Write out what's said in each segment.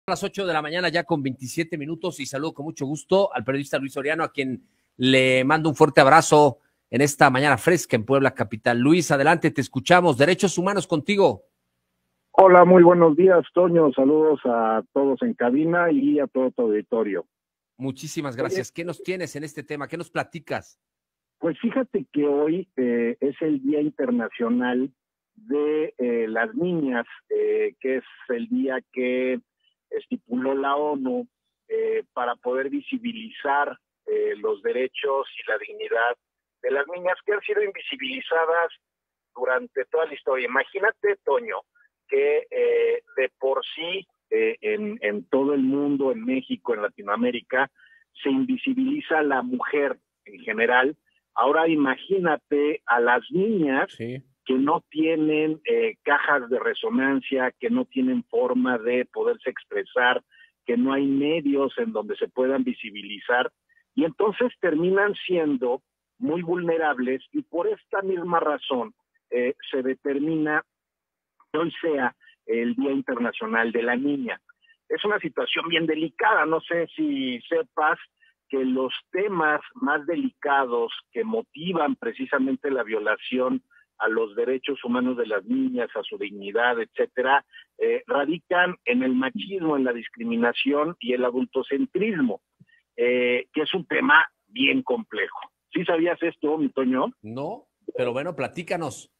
Las 8 de la mañana ya con 27 minutos y saludo con mucho gusto al periodista Luis Soriano, a quien le mando un fuerte abrazo en esta mañana fresca en Puebla capital. Luis, adelante, te escuchamos. Derechos Humanos contigo. Hola, muy buenos días, Toño. Saludos a todos en cabina y a todo tu auditorio. Muchísimas gracias. ¿Qué nos tienes en este tema? ¿Qué nos platicas? Pues fíjate que hoy es el Día Internacional de las Niñas, que es el día que estipuló la ONU para poder visibilizar los derechos y la dignidad de las niñas que han sido invisibilizadas durante toda la historia. Imagínate, Toño, que de por sí en todo el mundo, en México, en Latinoamérica, se invisibiliza a la mujer en general. Ahora imagínate a las niñas que no tienen cajas de resonancia, que no tienen forma de poderse expresar, que no hay medios en donde se puedan visibilizar, y entonces terminan siendo muy vulnerables, y por esta misma razón se determina que hoy sea el Día Internacional de la Niña. Es una situación bien delicada, no sé si sepas que los temas más delicados que motivan precisamente la violación a los derechos humanos de las niñas, a su dignidad, etcétera, radican en el machismo, en la discriminación y el adultocentrismo, que es un tema bien complejo. ¿Sí sabías esto, mi Toño? No, pero bueno, platícanos.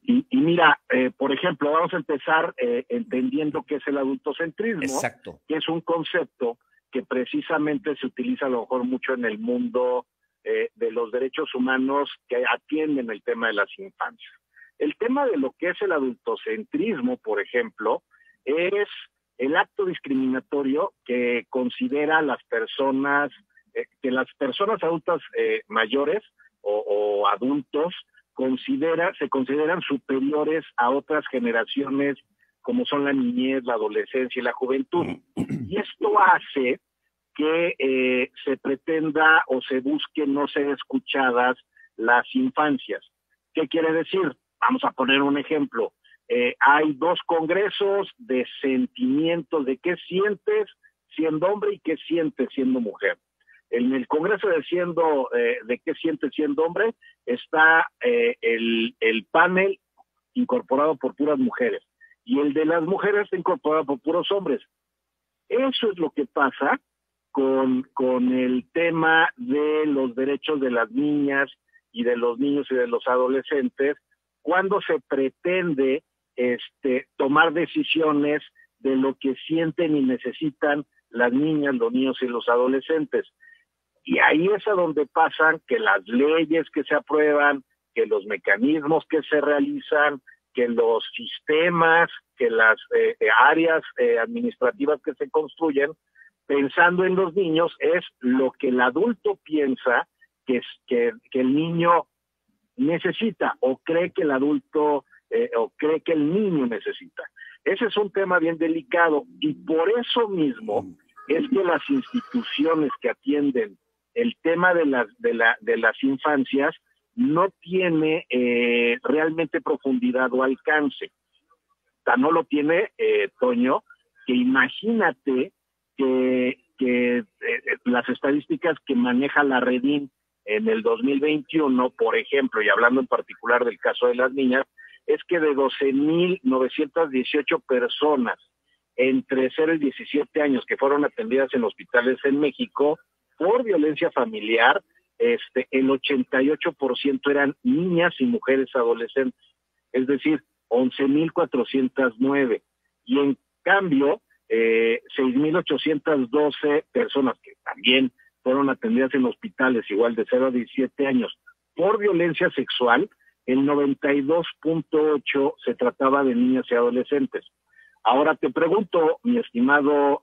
Y mira, por ejemplo, vamos a empezar entendiendo qué es el adultocentrismo. Exacto. Que es un concepto que precisamente se utiliza a lo mejor mucho en el mundo de los derechos humanos que atienden el tema de las infancias. El tema de lo que es el adultocentrismo, por ejemplo, es el acto discriminatorio que considera a las personas, que las personas adultas mayores o adultos se consideran superiores a otras generaciones como son la niñez, la adolescencia y la juventud. Y esto hace que se pretenda o se busque no ser escuchadas las infancias. ¿Qué quiere decir? Vamos a poner un ejemplo. Hay dos congresos de sentimientos, de qué sientes siendo hombre y qué sientes siendo mujer. En el Congreso de qué sientes siendo hombre está el panel incorporado por puras mujeres, y el de las mujeres está incorporado por puros hombres. Eso es lo que pasa con el tema de los derechos de las niñas y de los niños y de los adolescentes, cuando se pretende tomar decisiones de lo que sienten y necesitan las niñas, los niños y los adolescentes. Y ahí es a donde pasan que las leyes que se aprueban, que los mecanismos que se realizan, que los sistemas, que las áreas administrativas que se construyen, pensando en los niños, es lo que el adulto piensa que el niño necesita, o cree que el adulto, o cree que el niño necesita. Ese es un tema bien delicado, y por eso mismo es que las instituciones que atienden el tema de las infancias no tiene realmente profundidad o alcance. No lo tiene, Toño, que imagínate que las estadísticas que maneja la Redín en el 2021, por ejemplo, y hablando en particular del caso de las niñas, es que de 12,918 personas entre 0 y 17 años que fueron atendidas en hospitales en México por violencia familiar, el 88% eran niñas y mujeres adolescentes, es decir, 11,409. Y en cambio, 6,812 personas que también fueron atendidas en hospitales, igual de 0 a 17 años, por violencia sexual, el 92,8 se trataba de niñas y adolescentes. Ahora te pregunto, mi estimado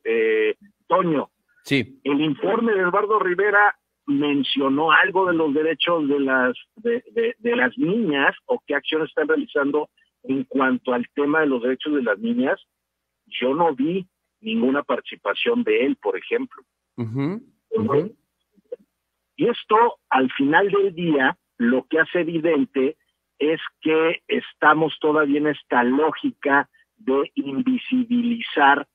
Toño, sí, ¿el informe de Eduardo Rivera mencionó algo de los derechos de las niñas, o qué acciones están realizando en cuanto al tema de los derechos de las niñas? Yo no vi ninguna participación de él, por ejemplo. Y esto, al final del día, lo que hace evidente es que estamos todavía en esta lógica de invisibilizar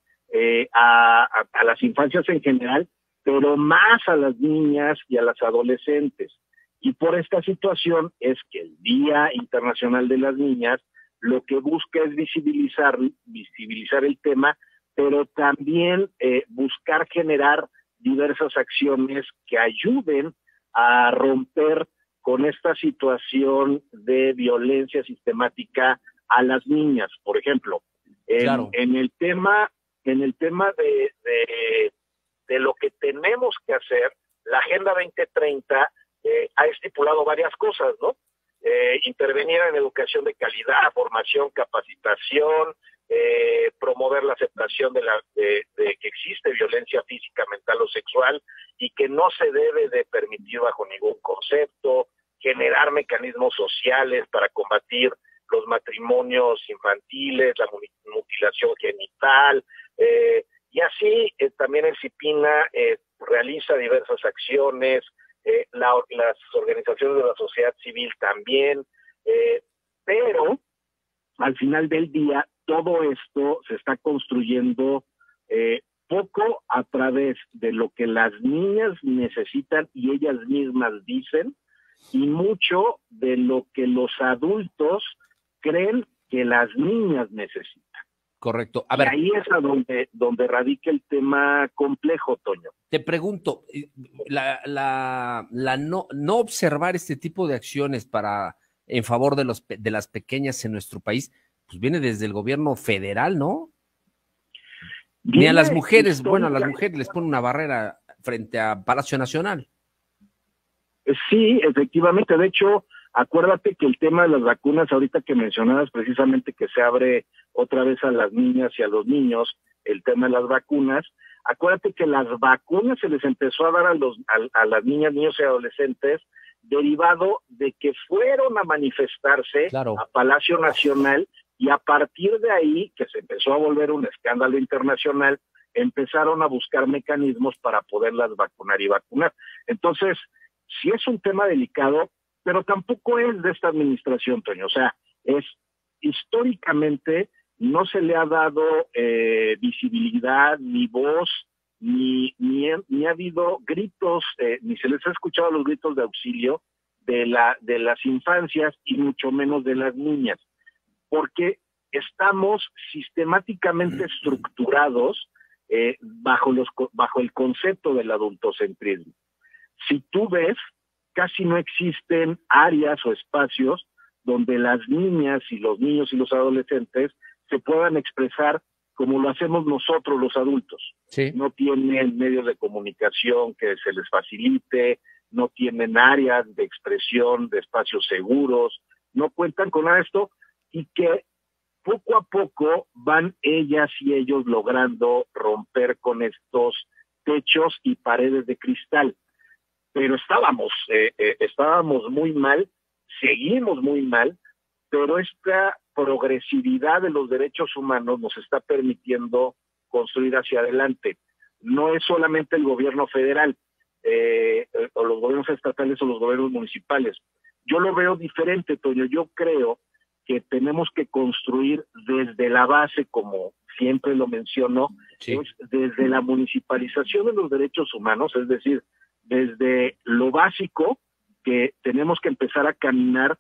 a las infancias en general, pero más a las niñas y a las adolescentes. Y por esta situación es que el Día Internacional de las Niñas lo que busca es visibilizar el tema, pero también buscar generar diversas acciones que ayuden a romper con esta situación de violencia sistemática a las niñas. Por ejemplo, Claro. en el tema de lo que tenemos que hacer, la Agenda 2030 ha estipulado varias cosas, ¿no? Intervenir en educación de calidad, formación, capacitación, promover la aceptación de que existe violencia física, mental o sexual y que no se debe de permitir bajo ningún concepto, generar mecanismos sociales para combatir los matrimonios infantiles, la mutilación genital, y así también el CIPINA realiza diversas acciones, las organizaciones de la sociedad civil también, pero al final del día todo esto se está construyendo poco a través de lo que las niñas necesitan y ellas mismas dicen, y mucho de lo que los adultos creen que las niñas necesitan. Correcto. Y ahí es a donde radica el tema complejo, Toño. Te pregunto, no observar este tipo de acciones en favor de las pequeñas en nuestro país, pues viene desde el gobierno federal, ¿no? Ni a las mujeres, bueno, a las mujeres les pone una barrera frente a Palacio Nacional. Sí, efectivamente. De hecho, acuérdate que el tema de las vacunas, ahorita que mencionabas precisamente que se abre otra vez a las niñas y a los niños, el tema de las vacunas, acuérdate que las vacunas se les empezó a dar a las niñas, niños y adolescentes derivado de que fueron a manifestarse a Palacio Nacional, y a partir de ahí, que se empezó a volver un escándalo internacional, empezaron a buscar mecanismos para poderlas vacunar y vacunar. Entonces, sí es un tema delicado, pero tampoco es de esta administración, Toño. O sea, históricamente no se le ha dado visibilidad, ni voz, ni ha habido gritos, ni se les ha escuchado los gritos de auxilio de las infancias y mucho menos de las niñas, porque estamos sistemáticamente estructurados bajo el concepto del adultocentrismo. Si tú ves, casi no existen áreas o espacios donde las niñas y los niños y los adolescentes se puedan expresar como lo hacemos nosotros los adultos. Sí. No tienen medios de comunicación que se les facilite, no tienen áreas de expresión, de espacios seguros, no cuentan con nada de esto, y que poco a poco van ellas y ellos logrando romper con estos techos y paredes de cristal. Pero estábamos muy mal, seguimos muy mal, pero esta progresividad de los derechos humanos nos está permitiendo construir hacia adelante. No es solamente el gobierno federal, o los gobiernos estatales o los gobiernos municipales. Yo lo veo diferente, Toño. Yo creo que tenemos que construir desde la base, como siempre lo menciono, sí, es desde la municipalización de los derechos humanos, es decir, desde lo básico, que tenemos que empezar a caminar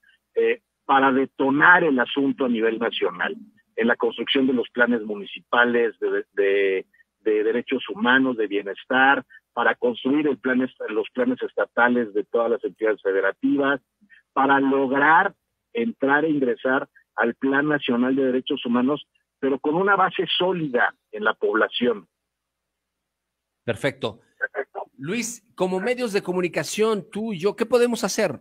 para detonar el asunto a nivel nacional, en la construcción de los planes municipales de derechos humanos, de bienestar, para construir los planes estatales de todas las entidades federativas, para lograr entrar e ingresar al Plan Nacional de Derechos Humanos, pero con una base sólida en la población. Perfecto. Luis, como medios de comunicación, tú y yo, ¿qué podemos hacer?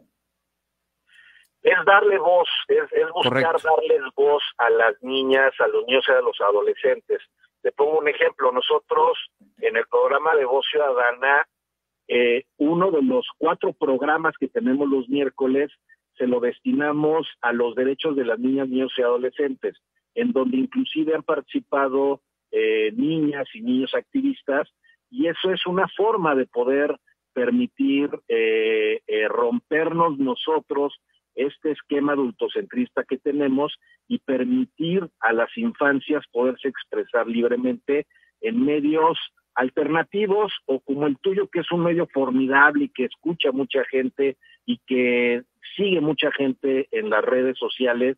Es darle voz, es buscar darles voz a las niñas, a los niños y a los adolescentes. Te pongo un ejemplo. Nosotros, en el programa de Voz Ciudadana, uno de los 4 programas que tenemos los miércoles, se lo destinamos a los derechos de las niñas, niños y adolescentes, en donde inclusive han participado niñas y niños activistas, y eso es una forma de poder permitir rompernos nosotros este esquema adultocentrista que tenemos y permitir a las infancias poderse expresar libremente en medios alternativos o como el tuyo, que es un medio formidable y que escucha mucha gente y que sigue mucha gente en las redes sociales,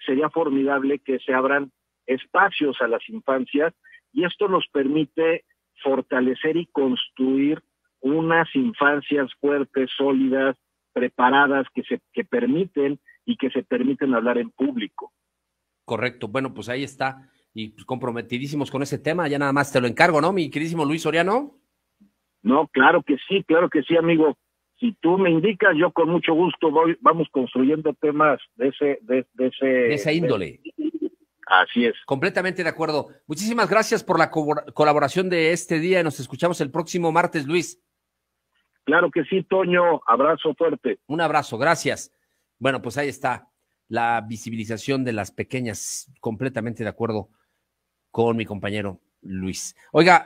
sería formidable que se abran espacios a las infancias, y esto nos permite fortalecer y construir unas infancias fuertes, sólidas, preparadas, que permiten y que se permiten hablar en público. Correcto, bueno, pues ahí está, y pues comprometidísimos con ese tema, ya nada más te lo encargo, ¿no, mi queridísimo Luis Soriano? No, claro que sí, amigo. Si tú me indicas, yo con mucho gusto vamos construyendo temas de esa índole. Así es. Completamente de acuerdo. Muchísimas gracias por la colaboración de este día. Nos escuchamos el próximo martes, Luis. Claro que sí, Toño. Abrazo fuerte. Un abrazo, gracias. Bueno, pues ahí está la visibilización de las pequeñas. Completamente de acuerdo con mi compañero Luis. Oiga,